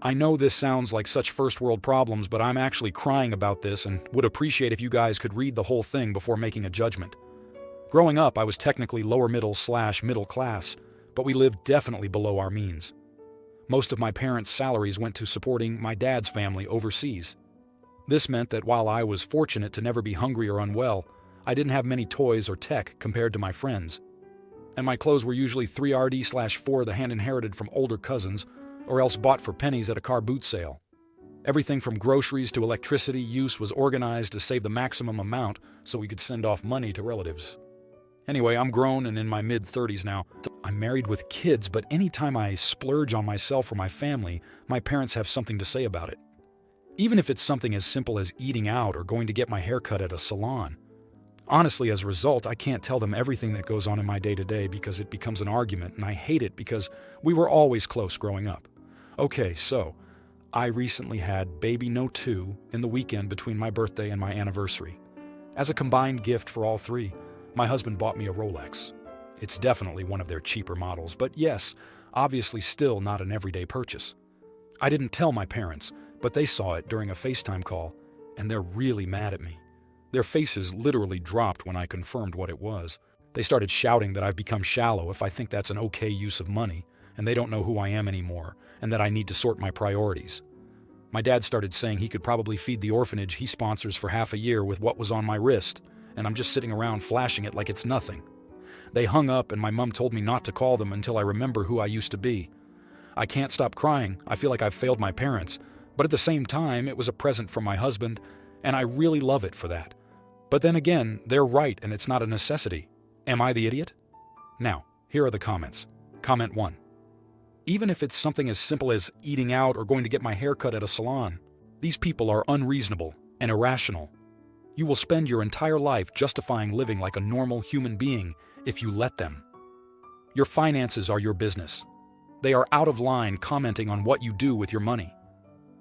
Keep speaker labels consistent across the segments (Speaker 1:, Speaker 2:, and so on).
Speaker 1: I know this sounds like such first world problems, but I'm actually crying about this and would appreciate if you guys could read the whole thing before making a judgment. Growing up, I was technically lower middle/middle class, but we lived definitely below our means. Most of my parents' salaries went to supporting my dad's family overseas. This meant that while I was fortunate to never be hungry or unwell, I didn't have many toys or tech compared to my friends. And my clothes were usually 3RD/4 the hand inherited from older cousins, or else bought for pennies at a car boot sale. Everything from groceries to electricity use was organized to save the maximum amount so we could send off money to relatives. Anyway, I'm grown and in my mid-30s now. I'm married with kids, but anytime I splurge on myself or my family, my parents have something to say about it. Even if it's something as simple as eating out or going to get my hair cut at a salon. Honestly, as a result, I can't tell them everything that goes on in my day-to-day because it becomes an argument, and I hate it because we were always close growing up. Okay, so I recently had baby no 2 in the weekend between my birthday and my anniversary. As a combined gift for all three, my husband bought me a Rolex. It's definitely one of their cheaper models, but yes, obviously still not an everyday purchase. I didn't tell my parents, but they saw it during a FaceTime call, and they're really mad at me. Their faces literally dropped when I confirmed what it was. They started shouting that I've become shallow if I think that's an okay use of money, and they don't know who I am anymore, and that I need to sort my priorities. My dad started saying he could probably feed the orphanage he sponsors for half a year with what was on my wrist, and I'm just sitting around flashing it like it's nothing. They hung up, and my mom told me not to call them until I remember who I used to be. I can't stop crying. I feel like I've failed my parents, but at the same time, it was a present from my husband, and I really love it for that. But then again, they're right, and it's not a necessity. Am I the idiot? Now, here are the comments. Comment 1. Even if it's something as simple as eating out or going to get my hair cut at a salon, these people are unreasonable and irrational. You will spend your entire life justifying living like a normal human being if you let them. Your finances are your business. They are out of line commenting on what you do with your money.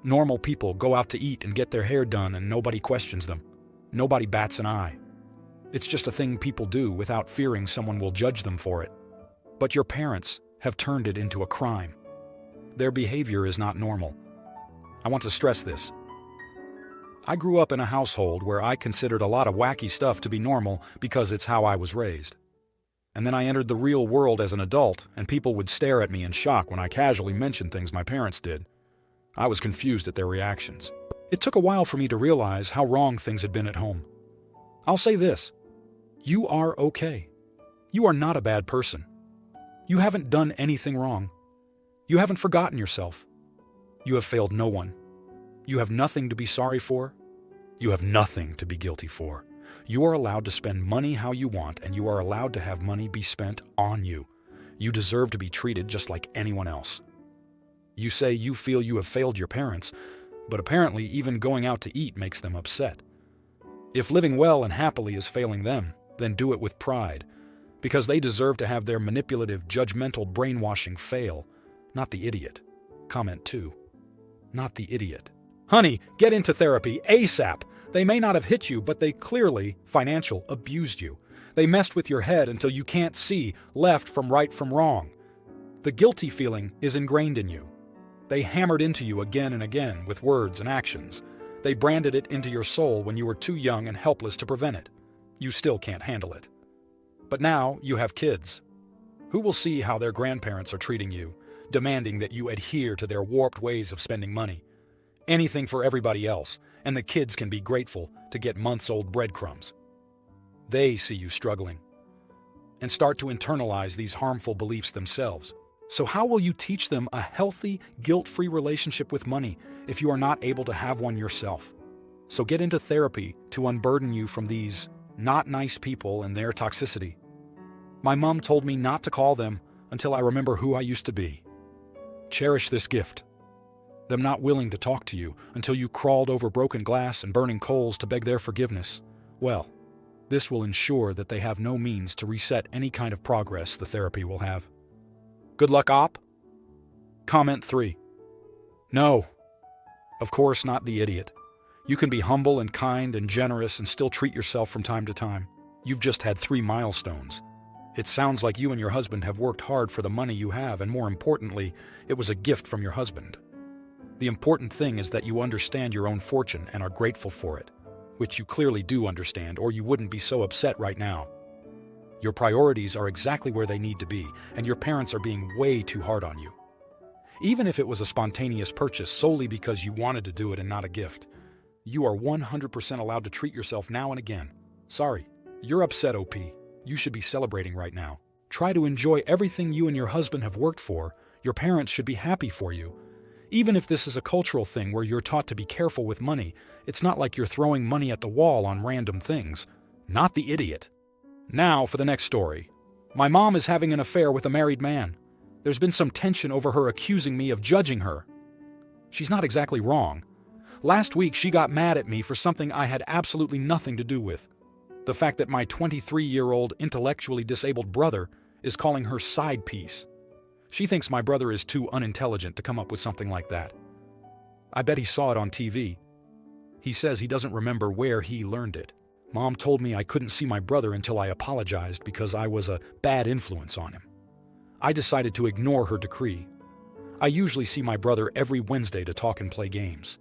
Speaker 1: Normal people go out to eat and get their hair done and nobody questions them. Nobody bats an eye. It's just a thing people do without fearing someone will judge them for it. But your parents have turned it into a crime. Their behavior is not normal. I want to stress this. I grew up in a household where I considered a lot of wacky stuff to be normal because it's how I was raised. And then I entered the real world as an adult, and people would stare at me in shock when I casually mentioned things my parents did. I was confused at their reactions. It took a while for me to realize how wrong things had been at home. I'll say this. You are okay. You are not a bad person. You haven't done anything wrong. You haven't forgotten yourself. You have failed no one. You have nothing to be sorry for. You have nothing to be guilty for. You are allowed to spend money how you want, and you are allowed to have money be spent on you. You deserve to be treated just like anyone else. You say you feel you have failed your parents, but apparently even going out to eat makes them upset. If living well and happily is failing them, then do it with pride, because they deserve to have their manipulative, judgmental brainwashing fail, not the idiot. Comment 2. Not the idiot. Honey, get into therapy ASAP. They may not have hit you, but they clearly, financial, abused you. They messed with your head until you can't see left from right from wrong. The guilty feeling is ingrained in you. They hammered into you again and again with words and actions. They branded it into your soul when you were too young and helpless to prevent it. You still can't handle it. But now you have kids. Who will see how their grandparents are treating you, demanding that you adhere to their warped ways of spending money? Anything for everybody else, and the kids can be grateful to get months-old breadcrumbs. They see you struggling and start to internalize these harmful beliefs themselves. So how will you teach them a healthy, guilt-free relationship with money if you are not able to have one yourself? So get into therapy to unburden you from these not nice people and their toxicity. My mom told me not to call them until I remember who I used to be. Cherish this gift. Them not willing to talk to you until you crawled over broken glass and burning coals to beg their forgiveness. Well, this will ensure that they have no means to reset any kind of progress the therapy will have. Good luck, op. Comment 3. No. Of course not the idiot. You can be humble and kind and generous and still treat yourself from time to time. You've just had 3 milestones. It sounds like you and your husband have worked hard for the money you have, and more importantly, it was a gift from your husband. The important thing is that you understand your own fortune and are grateful for it, which you clearly do understand, or you wouldn't be so upset right now. Your priorities are exactly where they need to be, and your parents are being way too hard on you. Even if it was a spontaneous purchase solely because you wanted to do it and not a gift, you are 100% allowed to treat yourself now and again. Sorry, you're upset, OP. You should be celebrating right now. Try to enjoy everything you and your husband have worked for. Your parents should be happy for you. Even if this is a cultural thing where you're taught to be careful with money, it's not like you're throwing money at the wall on random things. Not the idiot. Now for the next story. My mom is having an affair with a married man. There's been some tension over her accusing me of judging her. She's not exactly wrong. Last week she got mad at me for something I had absolutely nothing to do with. The fact that my 23-year-old intellectually disabled brother is calling her side piece. She thinks my brother is too unintelligent to come up with something like that. I bet he saw it on TV. He says he doesn't remember where he learned it. Mom told me I couldn't see my brother until I apologized because I was a bad influence on him. I decided to ignore her decree. I usually see my brother every Wednesday to talk and play games.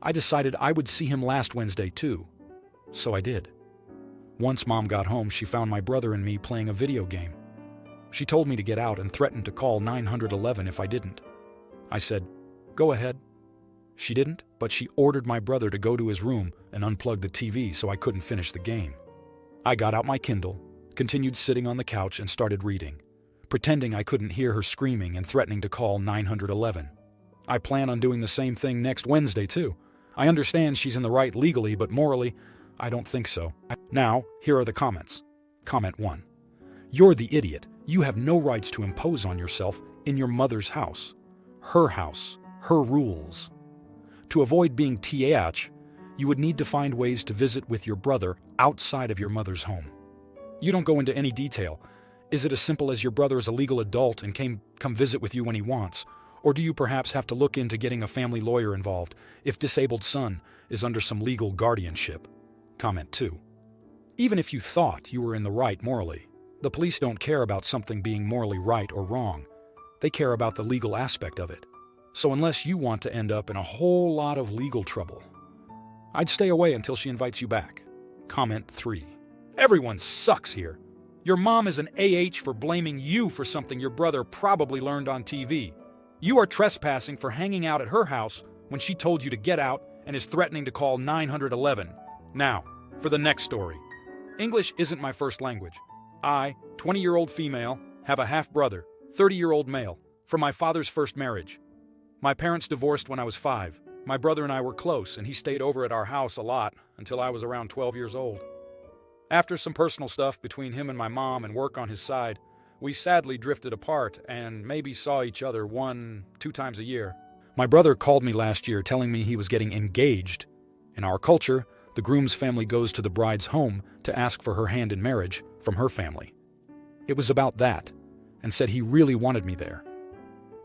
Speaker 1: I decided I would see him last Wednesday too. So I did. Once Mom got home, she found my brother and me playing a video game. She told me to get out and threatened to call 911 if I didn't. I said, "Go ahead." She didn't, but she ordered my brother to go to his room and unplug the TV so I couldn't finish the game. I got out my Kindle, continued sitting on the couch and started reading, pretending I couldn't hear her screaming and threatening to call 911. I plan on doing the same thing next Wednesday too. I understand she's in the right legally, but morally, I don't think so. Now, here are the comments. Comment 1. You're the idiot. You have no rights to impose on yourself in your mother's house, her rules. To avoid being TH, you would need to find ways to visit with your brother outside of your mother's home. You don't go into any detail. Is it as simple as your brother is a legal adult and come visit with you when he wants? Or do you perhaps have to look into getting a family lawyer involved if disabled son is under some legal guardianship? Comment 2. Even if you thought you were in the right morally, the police don't care about something being morally right or wrong. They care about the legal aspect of it. So unless you want to end up in a whole lot of legal trouble, I'd stay away until she invites you back. Comment 3. Everyone sucks here. Your mom is an AH for blaming you for something your brother probably learned on TV. You are trespassing for hanging out at her house when she told you to get out and is threatening to call 911. Now, for the next story. English isn't my first language. I, 20-year-old female, have a half-brother, 30-year-old male, from my father's first marriage. My parents divorced when I was 5. My brother and I were close, and he stayed over at our house a lot until I was around 12 years old. After some personal stuff between him and my mom and work on his side, we sadly drifted apart and maybe saw each other 1-2 times a year. My brother called me last year telling me he was getting engaged. In our culture, the groom's family goes to the bride's home to ask for her hand in marriage from her family. It was about that, and said he really wanted me there.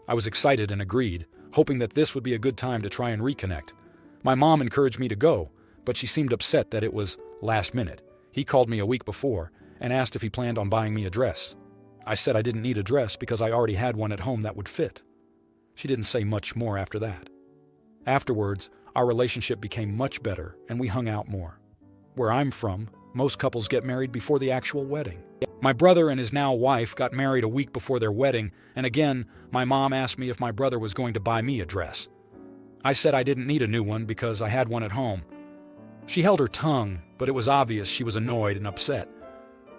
Speaker 1: I was excited and agreed, hoping that this would be a good time to try and reconnect. My mom encouraged me to go, but she seemed upset that it was last minute. He called me a week before and asked if he planned on buying me a dress. I said I didn't need a dress because I already had one at home that would fit. She didn't say much more after that. Afterwards, our relationship became much better and we hung out more. Where I'm from, most couples get married before the actual wedding. My brother and his now wife got married a week before their wedding, and again, my mom asked me if my brother was going to buy me a dress. I said I didn't need a new one because I had one at home. She held her tongue, but it was obvious she was annoyed and upset.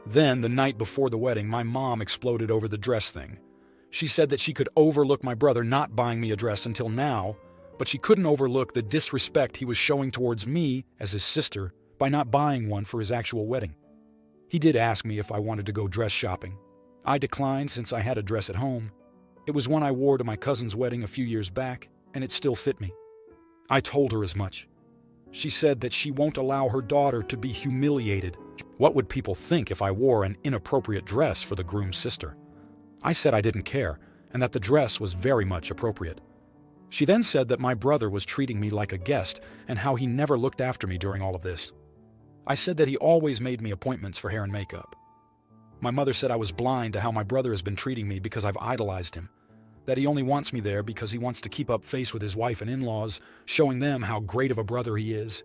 Speaker 1: Then, the night before the wedding, my mom exploded over the dress thing. She said that she could overlook my brother not buying me a dress until now, but she couldn't overlook the disrespect he was showing towards me as his sister by not buying one for his actual wedding. He did ask me if I wanted to go dress shopping. I declined since I had a dress at home. It was one I wore to my cousin's wedding a few years back, and it still fit me. I told her as much. She said that she won't allow her daughter to be humiliated. What would people think if I wore an inappropriate dress for the groom's sister? I said I didn't care, and that the dress was very much appropriate. She then said that my brother was treating me like a guest and how he never looked after me during all of this. I said that he always made me appointments for hair and makeup. My mother said I was blind to how my brother has been treating me because I've idolized him, that he only wants me there because he wants to keep up face with his wife and in-laws, showing them how great of a brother he is.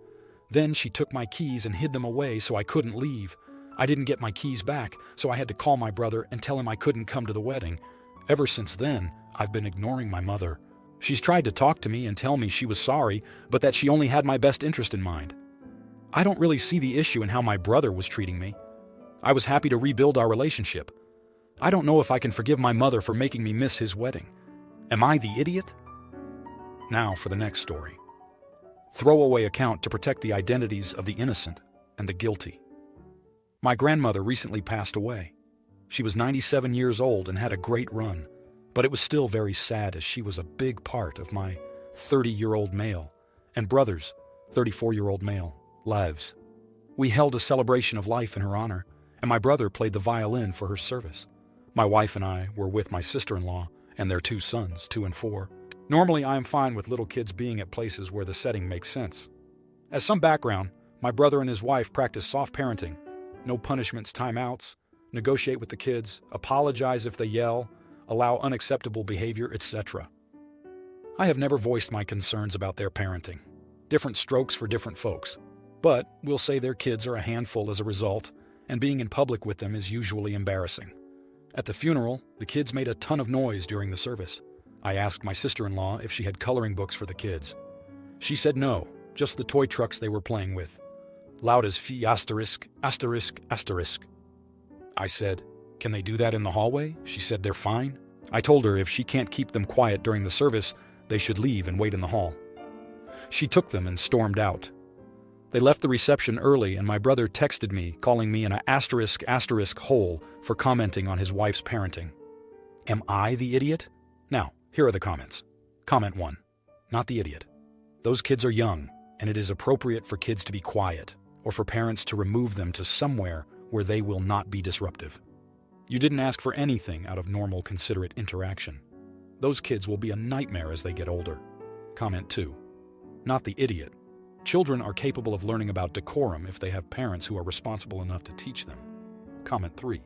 Speaker 1: Then she took my keys and hid them away so I couldn't leave. I didn't get my keys back, so I had to call my brother and tell him I couldn't come to the wedding. Ever since then, I've been ignoring my mother. She's tried to talk to me and tell me she was sorry, but that she only had my best interest in mind. I don't really see the issue in how my brother was treating me. I was happy to rebuild our relationship. I don't know if I can forgive my mother for making me miss his wedding. Am I the idiot? Now for the next story. Throwaway account to protect the identities of the innocent and the guilty. My grandmother recently passed away. She was 97 years old and had a great run, but it was still very sad as she was a big part of my 30-year-old male and brother's 34-year-old male lives. We held a celebration of life in her honor, and my brother played the violin for her service. My wife and I were with my sister-in-law and their 2 sons, 2 and 4. Normally, I am fine with little kids being at places where the setting makes sense. As some background, my brother and his wife practice soft parenting. No punishments, timeouts, negotiate with the kids, apologize if they yell, allow unacceptable behavior, etc. I have never voiced my concerns about their parenting. Different strokes for different folks. But we'll say their kids are a handful as a result, and being in public with them is usually embarrassing. At the funeral, the kids made a ton of noise during the service. I asked my sister-in-law if she had coloring books for the kids. She said no, just the toy trucks they were playing with. Loud as ********. I said, "Can they do that in the hallway?" She said they're fine. I told her if she can't keep them quiet during the service, they should leave and wait in the hall. She took them and stormed out. They left the reception early, and my brother texted me, calling me an ***** hole for commenting on his wife's parenting. Am I the idiot? Now, here are the comments. Comment 1. Not the idiot. Those kids are young, and it is appropriate for kids to be quiet, or for parents to remove them to somewhere where they will not be disruptive. You didn't ask for anything out of normal, considerate interaction. Those kids will be a nightmare as they get older. Comment 2. Not the idiot. Children are capable of learning about decorum if they have parents who are responsible enough to teach them. Comment 3.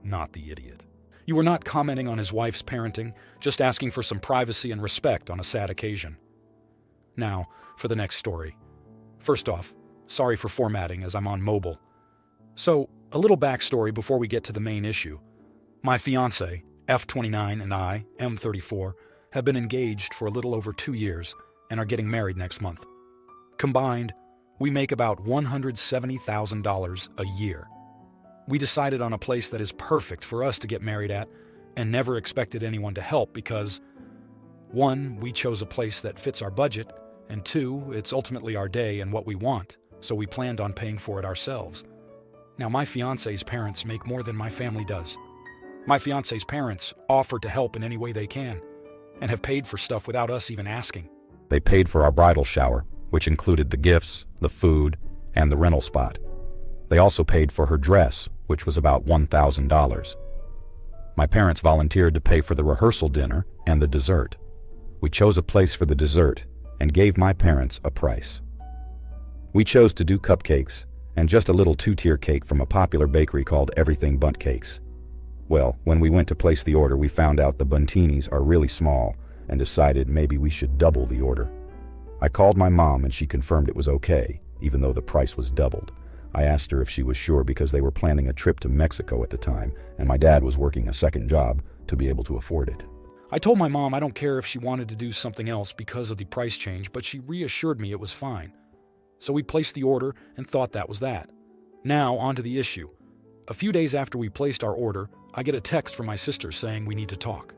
Speaker 1: Not the idiot. You were not commenting on his wife's parenting, just asking for some privacy and respect on a sad occasion. Now, for the next story. First off, sorry for formatting as I'm on mobile. So, a little backstory before we get to the main issue. My fiancé, F29, and I, M34, have been engaged for a little over 2 years and are getting married next month. Combined, we make about $170,000 a year. We decided on a place that is perfect for us to get married at and never expected anyone to help because, 1, we chose a place that fits our budget, and 2, it's ultimately our day and what we want, so we planned on paying for it ourselves. Now, my fiancé's parents make more than my family does. My fiancé's parents offer to help in any way they can and have paid for stuff without us even asking.
Speaker 2: They paid for our bridal shower, which included the gifts, the food, and the rental spot. They also paid for her dress, which was about $1,000. My parents volunteered to pay for the rehearsal dinner and the dessert. We chose a place for the dessert and gave my parents a price. We chose to do cupcakes and just a little 2-tier cake from a popular bakery called Everything Bunt Cakes. Well, when we went to place the order, we found out the buntinis are really small and decided maybe we should double the order. I called my mom and she confirmed it was okay, even though the price was doubled. I asked her if she was sure because they were planning a trip to Mexico at the time, and my dad was working a second job to be able to afford it.
Speaker 1: I told my mom I don't care if she wanted to do something else because of the price change, but she reassured me it was fine. So we placed the order and thought that was that. Now, on to the issue. A few days after we placed our order, I get a text from my sister saying we need to talk.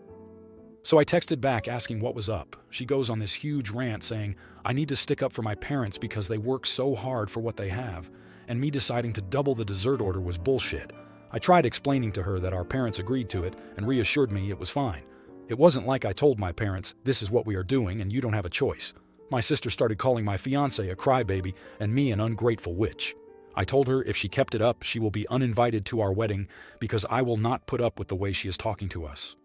Speaker 1: So I texted back asking what was up. She goes on this huge rant saying, I need to stick up for my parents because they work so hard for what they have, and me deciding to double the dessert order was bullshit. I tried explaining to her that our parents agreed to it and reassured me it was fine. It wasn't like I told my parents, this is what we are doing and you don't have a choice. My sister started calling my fiancé a crybaby and me an ungrateful witch. I told her if she kept it up, she will be uninvited to our wedding because I will not put up with the way she is talking to us.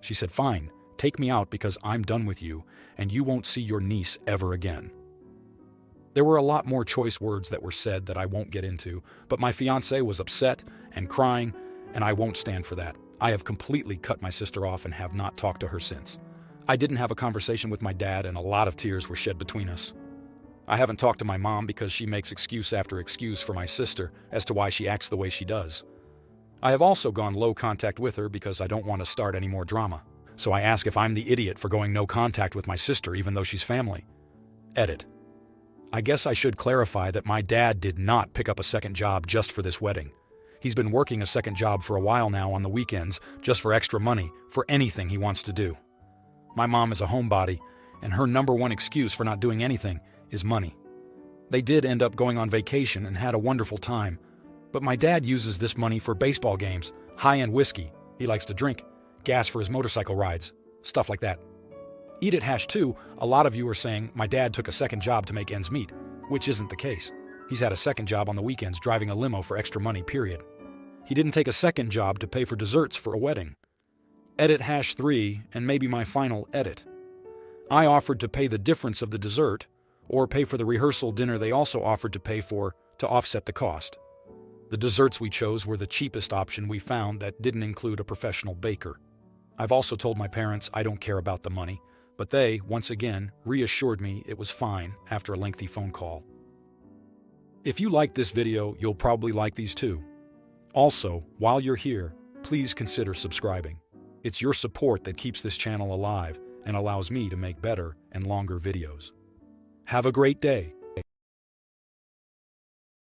Speaker 1: She said, fine, take me out because I'm done with you and you won't see your niece ever again. There were a lot more choice words that were said that I won't get into, but my fiancé was upset and crying, and I won't stand for that. I have completely cut my sister off and have not talked to her since. I didn't have a conversation with my dad and a lot of tears were shed between us. I haven't talked to my mom because she makes excuse after excuse for my sister as to why she acts the way she does. I have also gone low contact with her because I don't want to start any more drama. So I ask if I'm the idiot for going no contact with my sister even though she's family. Edit. I guess I should clarify that my dad did not pick up a second job just for this wedding. He's been working a second job for a while now on the weekends just for extra money for anything he wants to do. My mom is a homebody, and her number one excuse for not doing anything is money. They did end up going on vacation and had a wonderful time, but my dad uses this money for baseball games, high-end whiskey he likes to drink, gas for his motorcycle rides, stuff like that. Eat it #2, a lot of you are saying my dad took a second job to make ends meet, which isn't the case. He's had a second job on the weekends driving a limo for extra money, period. He didn't take a second job to pay for desserts for a wedding. Edit #3, and maybe my final edit. I offered to pay the difference of the dessert, or pay for the rehearsal dinner they also offered to pay for to offset the cost. The desserts we chose were the cheapest option we found that didn't include a professional baker. I've also told my parents I don't care about the money, but they, once again, reassured me it was fine after a lengthy phone call. If you liked this video, you'll probably like these too. Also, while you're here, please consider subscribing. It's your support that keeps this channel alive and allows me to make better and longer videos. Have a great day.